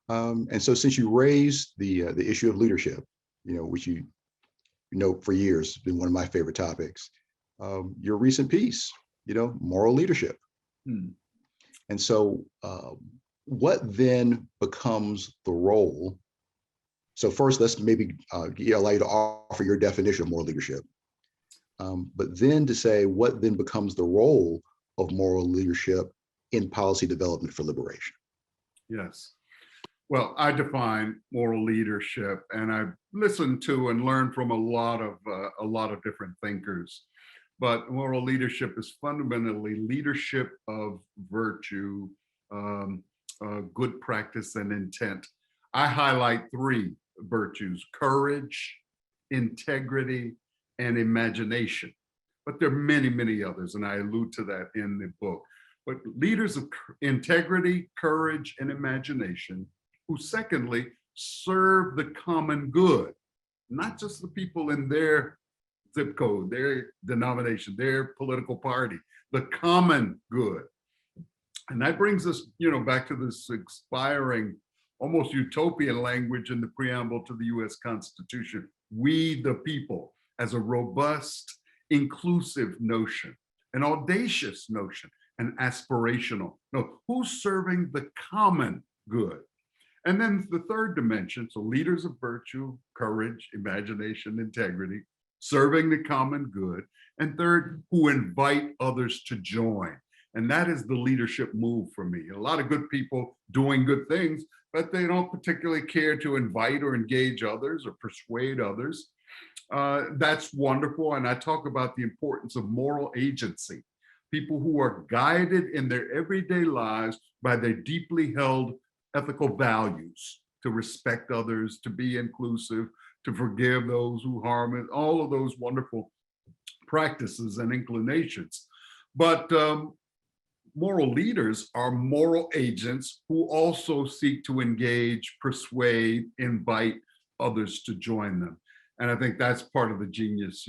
And so since you raised the issue of leadership, which you know for years has been one of my favorite topics, your recent piece, moral leadership. And so what then becomes the role? So first, let's maybe allow you to offer your definition of moral leadership. But then to say what then becomes the role of moral leadership in policy development for liberation. Yes. Well, I define moral leadership, and I've listened to and learned from a lot of different thinkers. But moral leadership is fundamentally leadership of virtue, good practice, and intent. I highlight three virtues: courage, integrity, and imagination. But there are many, many others, and I allude to that in the book. But leaders of integrity, courage, and imagination, who secondly serve the common good, not just the people in their zip code, their denomination, their political party, the common good. And that brings us, back to this expiring, almost utopian language in the preamble to the US Constitution: we the people, as a robust, inclusive notion, an audacious notion, an aspirational. No, who's serving the common good? And then the third dimension, so leaders of virtue, courage, imagination, integrity, serving the common good. And third, who invite others to join. And that is the leadership move for me. A lot of good people doing good things, but they don't particularly care to invite or engage others or persuade others. That's wonderful. And I talk about the importance of moral agency, people who are guided in their everyday lives by their deeply held ethical values, to respect others, to be inclusive, to forgive those who harm it, all of those wonderful practices and inclinations. But moral leaders are moral agents who also seek to engage, persuade, invite others to join them. And I think that's part of the genius,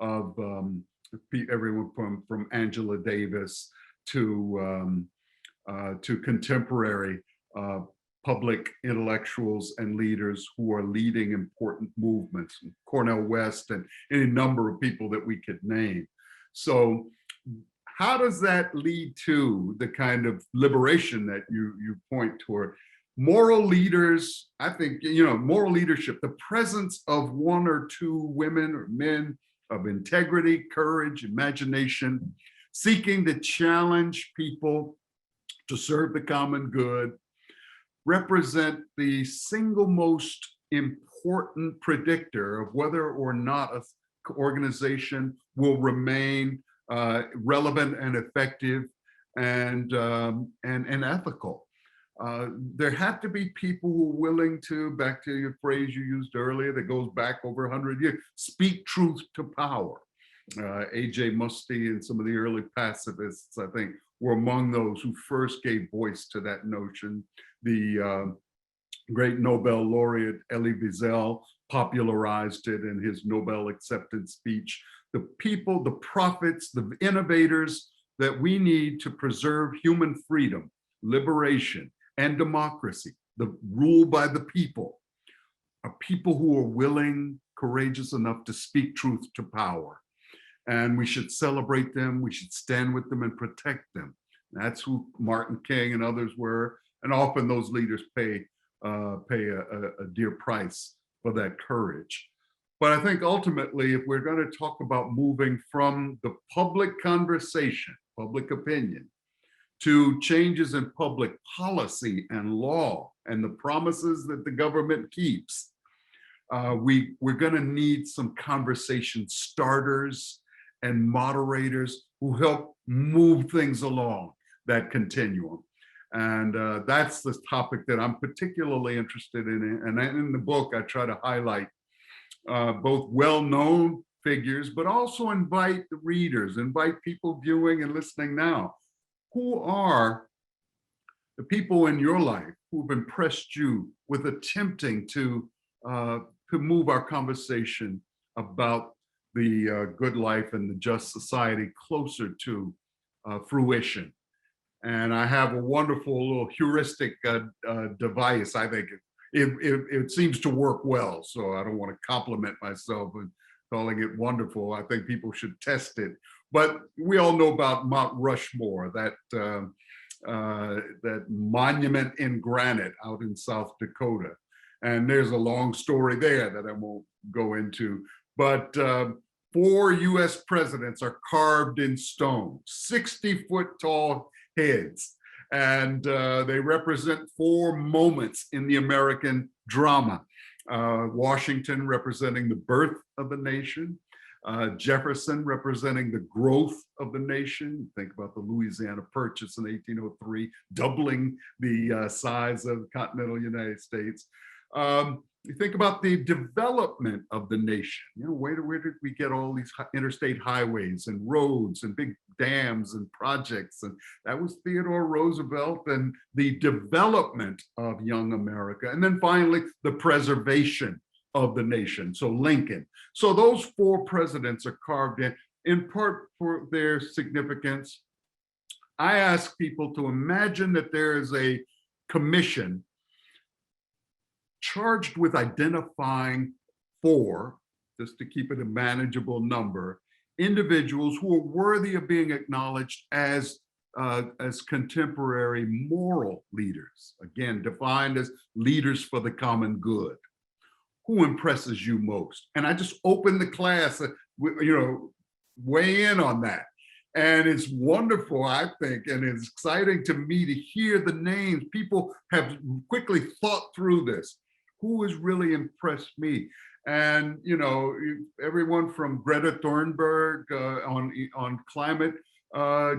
of everyone from Angela Davis to contemporary public intellectuals and leaders who are leading important movements, Cornel West and any number of people that we could name. So how does that lead to the kind of liberation that you point toward? Moral leaders, I think, moral leadership, the presence of one or two women or men of integrity, courage, imagination, seeking to challenge people to serve the common good, represent the single most important predictor of whether or not an organization will remain relevant and effective and ethical. There have to be people who are willing to, back to your phrase you used earlier that goes back over 100 years, speak truth to power. A.J. Muste and some of the early pacifists, I think, were among those who first gave voice to that notion. The great Nobel laureate Elie Wiesel popularized it in his Nobel acceptance speech. The people, the prophets, the innovators that we need to preserve human freedom, liberation, and democracy, the rule by the people, are people who are willing, courageous enough to speak truth to power. And we should celebrate them, we should stand with them and protect them. That's who Martin King and others were. And often those leaders pay a dear price for that courage. But I think ultimately, if we're going to talk about moving from the public conversation, public opinion, to changes in public policy and law and the promises that the government keeps, we're going to need some conversation starters and moderators who help move things along that continuum. And that's the topic that I'm particularly interested in. And in the book, I try to highlight both well-known figures, but also invite the readers, invite people viewing and listening now. Who are the people in your life who've impressed you with attempting to move our conversation about the good life and the just society closer to fruition? And I have a wonderful little heuristic device. I think it seems to work well. So I don't want to compliment myself and calling it wonderful. I think people should test it. But we all know about Mount Rushmore, that monument in granite out in South Dakota. And there's a long story there that I won't go into. But 4 US presidents are carved in stone, 60-foot tall heads. And they represent 4 moments in the American drama. Washington representing the birth of the nation, Jefferson representing the growth of the nation. Think about the Louisiana Purchase in 1803, doubling the size of the continental United States. You think about the development of the nation. You know, where did we get all these interstate highways and roads and big dams and projects? And that was Theodore Roosevelt and the development of young America. And then finally, the preservation of the nation. So Lincoln. So those 4 presidents are carved in part for their significance. I ask people to imagine that there is a commission charged with identifying 4, just to keep it a manageable number, individuals who are worthy of being acknowledged as contemporary moral leaders. Again, defined as leaders for the common good. Who impresses you most? And I just open the class, weigh in on that. And it's wonderful, I think, and it's exciting to me to hear the names. People have quickly thought through this. Who has really impressed me? And, everyone from Greta Thunberg on climate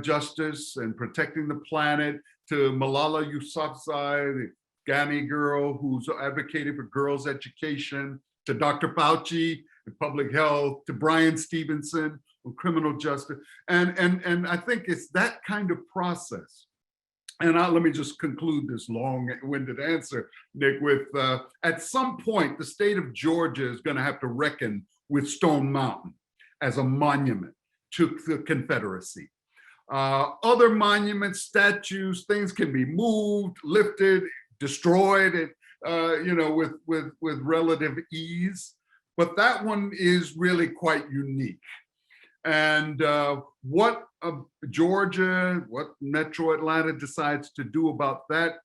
justice and protecting the planet, to Malala Yousafzai, the Ghani girl who's advocated for girls' education, to Dr. Fauci in public health, to Brian Stevenson on criminal justice. And I think it's that kind of process. And let me just conclude this long-winded answer, Nick, with at some point, the state of Georgia is going to have to reckon with Stone Mountain as a monument to the Confederacy. Other monuments, statues, things can be moved, lifted, destroyed, with relative ease. But that one is really quite unique. And what Georgia, what Metro Atlanta decides to do about that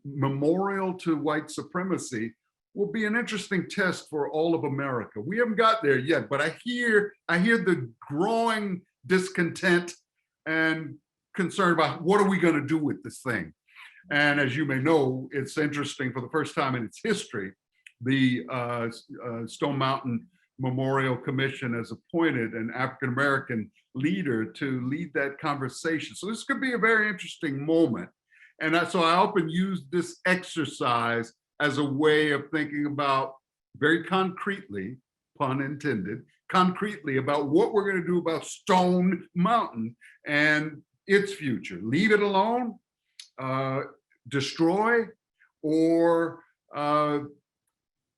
memorial to white supremacy will be an interesting test for all of America. We haven't got there yet, but I hear the growing discontent and concern about what are we going to do with this thing. And as you may know, it's interesting, for the first time in its history, the Stone Mountain Memorial Commission has appointed an African-American leader to lead that conversation. So this could be a very interesting moment. And so I often use this exercise as a way of thinking about, very concretely, pun intended, concretely about what we're going to do about Stone Mountain and its future. Leave it alone, destroy, or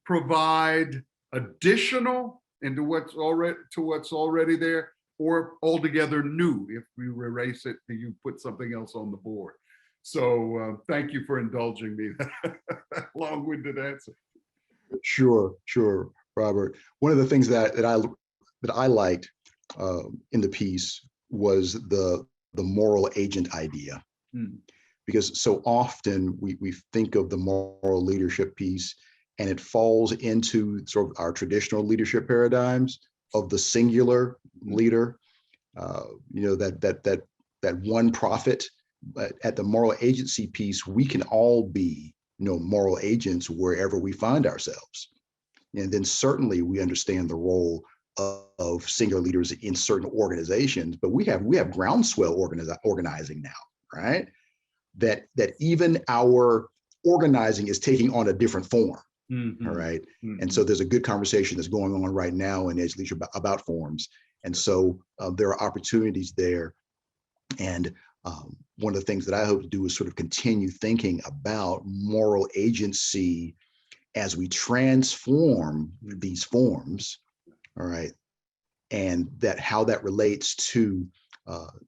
provide additional into what's already there, or altogether new. If we erase it, you put something else on the board. So thank you for indulging me that long-winded answer. Sure, Robert. One of the things that I liked in the piece was the moral agent idea, because so often we think of the moral leadership piece, and it falls into sort of our traditional leadership paradigms of the singular leader, that one prophet. But at the moral agency piece, we can all be, moral agents wherever we find ourselves. And then certainly we understand the role of singular leaders in certain organizations, but we have groundswell organizing now, right? That even our organizing is taking on a different form. Mm-hmm. All right. Mm-hmm. And so there's a good conversation that's going on right now in Edge Leadership about forms. And so there are opportunities there. And one of the things that I hope to do is sort of continue thinking about moral agency as we transform these forms. All right. And how that relates to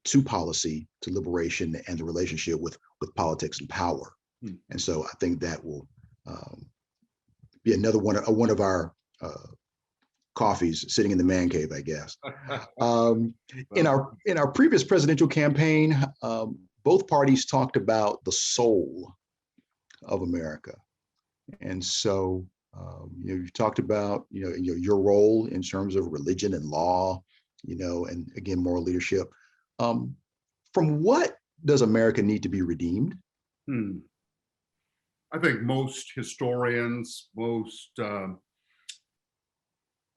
to policy, to liberation, and the relationship with politics and power. And so I think that will be another one of our coffees sitting in the man cave, I guess. In our previous presidential campaign, both parties talked about the soul of America. And so you've talked about your role in terms of religion and law, and again, moral leadership. From what does America need to be redeemed? I think most historians, most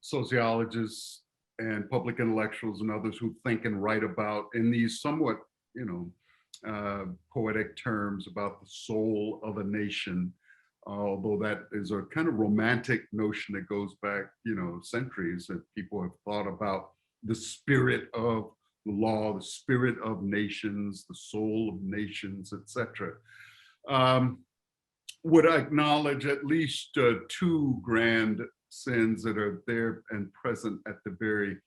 sociologists and public intellectuals and others who think and write about in these somewhat, poetic terms about the soul of a nation, although that is a kind of romantic notion that goes back, centuries, that people have thought about the spirit of the law, the spirit of nations, the soul of nations, etc. Would I acknowledge at least two grand sins that are there and present at the very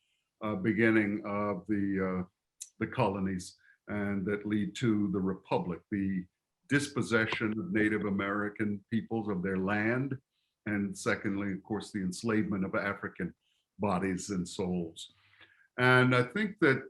beginning of the colonies, and that lead to the Republic: the dispossession of Native American peoples of their land, and secondly, of course, the enslavement of African bodies and souls. And I think that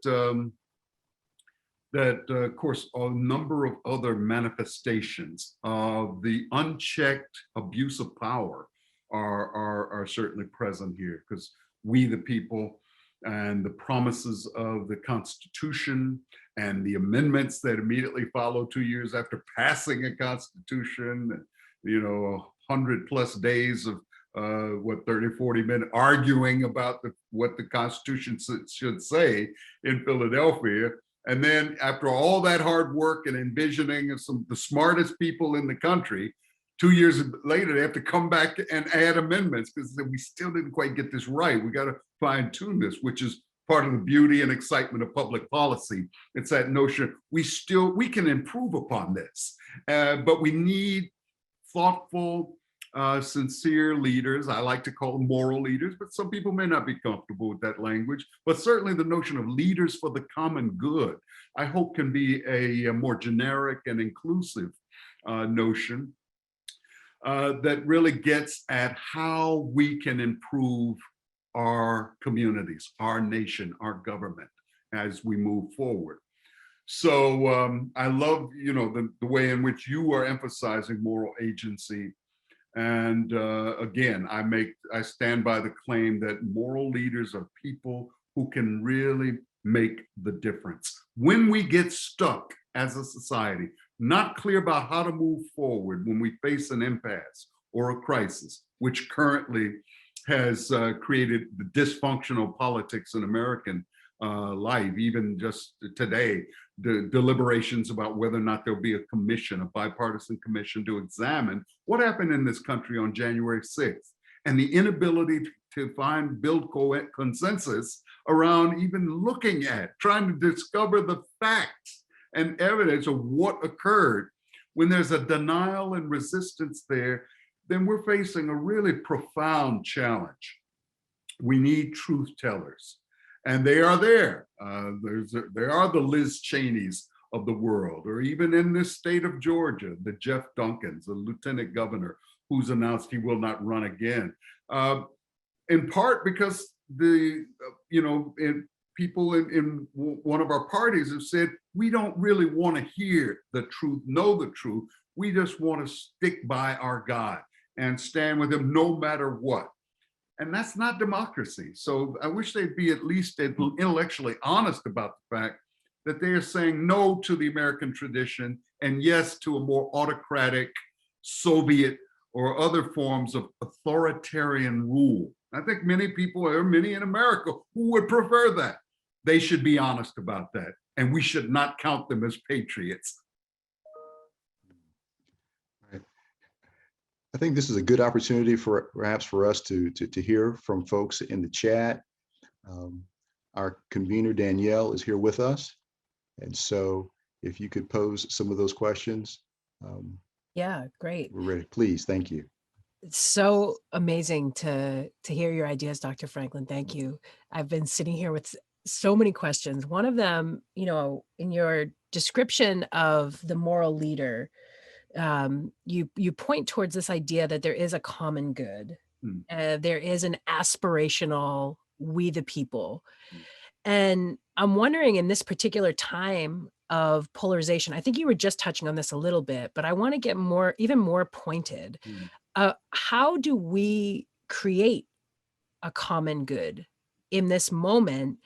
of course, a number of other manifestations of the unchecked abuse of power are certainly present here, because we the people and the promises of the Constitution and the amendments that immediately follow 2 years after passing a Constitution, 100+ days of 30-40 minutes arguing about what the Constitution should say in Philadelphia. And then after all that hard work and envisioning of the smartest people in the country, 2 years later, they have to come back and add amendments because we still didn't quite get this right. We got to fine tune this, which is part of the beauty and excitement of public policy. It's that notion we can improve upon this, but we need thoughtful, sincere leaders. I like to call them moral leaders, but some people may not be comfortable with that language. But certainly the notion of leaders for the common good, I hope, can be a more generic and inclusive notion that really gets at how we can improve our communities, our nation, our government as we move forward. So I love, the way in which you are emphasizing moral agency. And again, I stand by the claim that moral leaders are people who can really make the difference. When we get stuck as a society, not clear about how to move forward when we face an impasse or a crisis, which currently has created the dysfunctional politics in American life. Even just today, the deliberations about whether or not there'll be a commission, a bipartisan commission, to examine what happened in this country on January 6th, and the inability to build consensus around even looking at, trying to discover the facts and evidence of what occurred. When there's a denial and resistance there, then we're facing a really profound challenge. We need truth tellers, and they are there. There are the Liz Cheneys of the world, or even in this state of Georgia, the Jeff Duncans, the lieutenant governor, who's announced he will not run again. In part because people in one of our parties have said, we don't really want to hear the truth, know the truth. We just want to stick by our God and stand with him no matter what. And that's not democracy. So I wish they'd be at least intellectually honest about the fact that they are saying no to the American tradition and yes to a more autocratic, Soviet, or other forms of authoritarian rule. I think many people, or many in America, who would prefer that. They should be honest about that, and we should not count them as patriots. I think this is a good opportunity for us to hear from folks in the chat. Our convener, Danielle, is here with us. And so if you could pose some of those questions. Yeah, great. We're ready. Please, thank you. It's so amazing to hear your ideas, Dr. Franklin. Thank you. I've been sitting here with so many questions. One of them, in your description of the moral leader, you point towards this idea that there is a common good. Mm, There is an aspirational we the people. mm, And I'm wondering, in this particular time of polarization, I think you were just touching on this a little bit, but I want to get even more pointed. mm. How do we create a common good in this moment?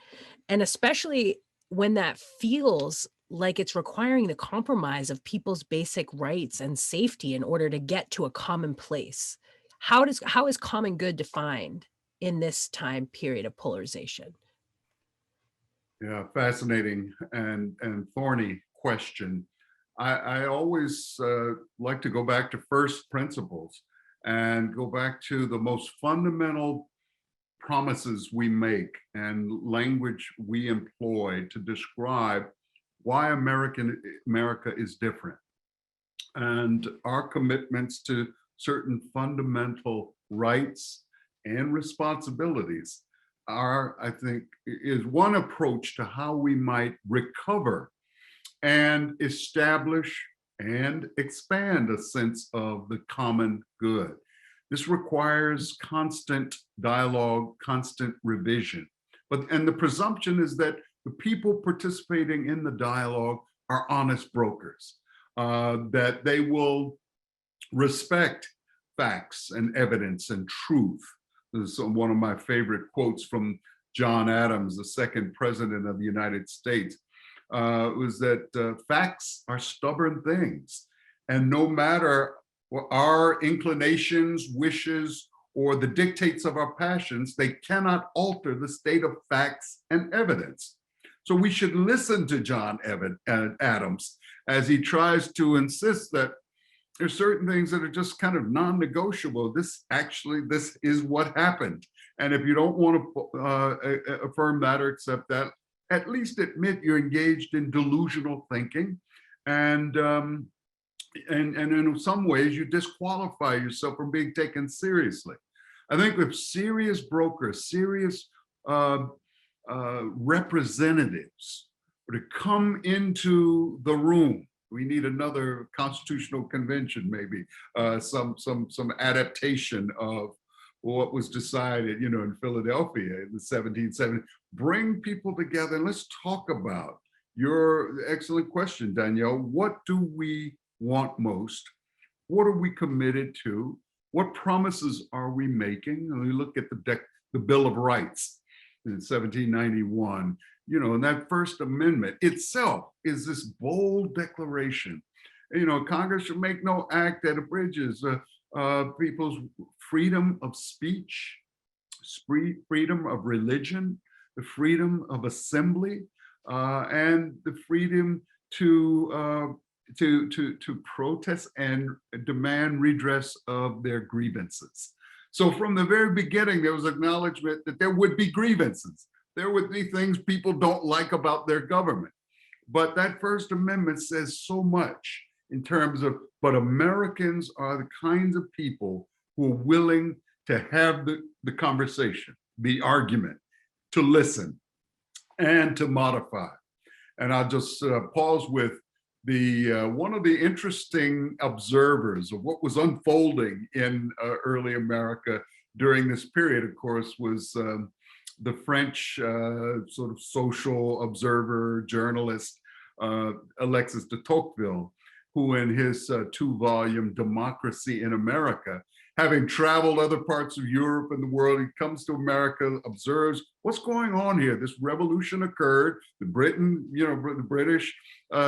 And especially when that feels like it's requiring the compromise of people's basic rights and safety in order to get to a common place. How is common good defined in this time period of polarization? Yeah, fascinating and thorny question. I always like to go back to first principles and go back to the most fundamental promises we make and language we employ to describe why America is different, and our commitments to certain fundamental rights and responsibilities are, I think, is one approach to how we might recover and establish and expand a sense of the common good. This requires constant dialogue, constant revision. And the presumption is that the people participating in the dialogue are honest brokers, that they will respect facts and evidence and truth. This is one of my favorite quotes from John Adams, the second president of the United States, was that facts are stubborn things. And no matter our inclinations, wishes, or the dictates of our passions, they cannot alter the state of facts and evidence. So we should listen to John Adams as he tries to insist that there's certain things that are just kind of non-negotiable. This is what happened. And if you don't want to affirm that or accept that, at least admit you're engaged in delusional thinking. And in some ways you disqualify yourself from being taken seriously. I think if serious brokers, serious representatives were to come into the room, we need another constitutional convention, maybe some adaptation of what was decided, in Philadelphia in the 1770s. Bring people together and let's talk about your excellent question, Danielle. What do we want most? What are we committed to? What promises are we making? And we look at the Bill of Rights in 1791. And that First Amendment itself is this bold declaration. Congress should make no act that abridges people's freedom of speech, freedom of religion, the freedom of assembly, and the freedom to protest and demand redress of their grievances. So from the very beginning, there was acknowledgement that there would be grievances. There would be things people don't like about their government. But that First Amendment says so much in terms of, but Americans are the kinds of people who are willing to have the conversation, the argument, to listen and to modify. And I'll just pause with one of the interesting observers of what was unfolding in early America during this period, of course, was the French sort of social observer, journalist, Alexis de Tocqueville, who in his 2-volume Democracy in America, having traveled other parts of Europe and the world, he comes to America, observes what's going on here. This revolution occurred. The British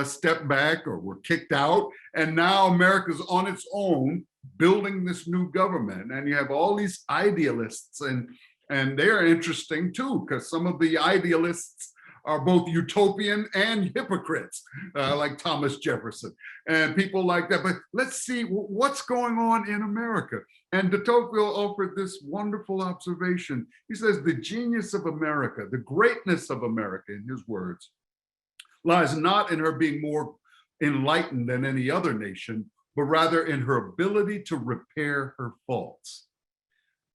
stepped back or were kicked out, and now America's on its own, building this new government. And you have all these idealists, and they're interesting too, because some of the idealists are both utopian and hypocrites, like Thomas Jefferson and people like that. But let's see what's going on in America. And de Tocqueville offered this wonderful observation. He says, the genius of America, the greatness of America, in his words, lies not in her being more enlightened than any other nation, but rather in her ability to repair her faults.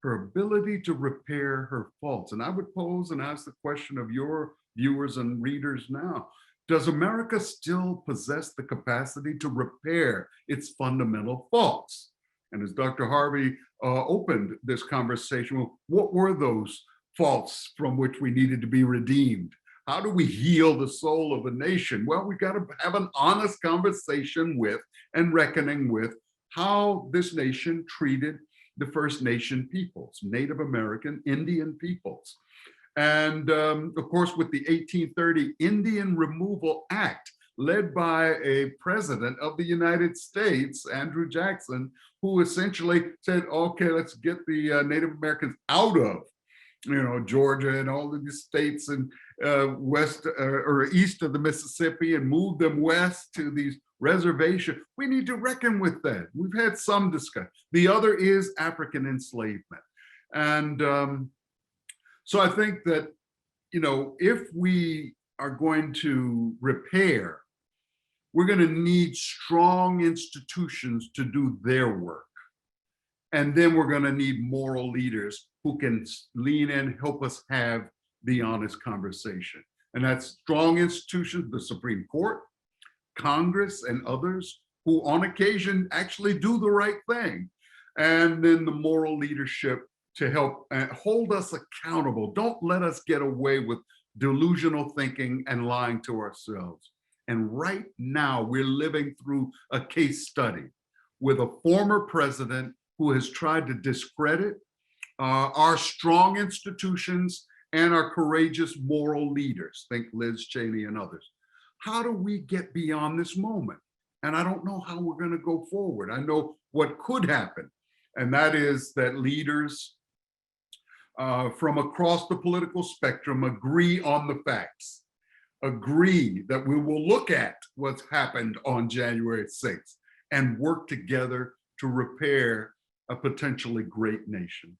Her ability to repair her faults. And I would pose and ask the question of your viewers and readers now. Does America still possess the capacity to repair its fundamental faults? And as Dr. Harvey opened this conversation, well, what were those faults from which we needed to be redeemed? How do we heal the soul of a nation? Well, we got to have an honest conversation with and reckoning with how this nation treated the First Nation peoples, Native American, Indian peoples. And of course, with the 1830 Indian Removal Act, led by a president of the United States, Andrew Jackson, who essentially said, okay, let's get the Native Americans out of, Georgia and all of these states and west or east of the Mississippi and move them west to these reservations. We need to reckon with that. We've had some discussion. The other is African enslavement. And so I think that, if we are going to repair, we're going to need strong institutions to do their work. And then we're going to need moral leaders who can lean in, help us have the honest conversation. And that's strong institutions, the Supreme Court, Congress, and others who on occasion actually do the right thing. And then the moral leadership to help hold us accountable. Don't let us get away with delusional thinking and lying to ourselves. And right now, we're living through a case study with a former president who has tried to discredit our strong institutions and our courageous moral leaders. Think Liz Cheney and others. How do we get beyond this moment? And I don't know how we're going to go forward. I know what could happen, and that is that leaders from across the political spectrum agree on the facts, agree that we will look at what's happened on January 6th and work together to repair a potentially great nation.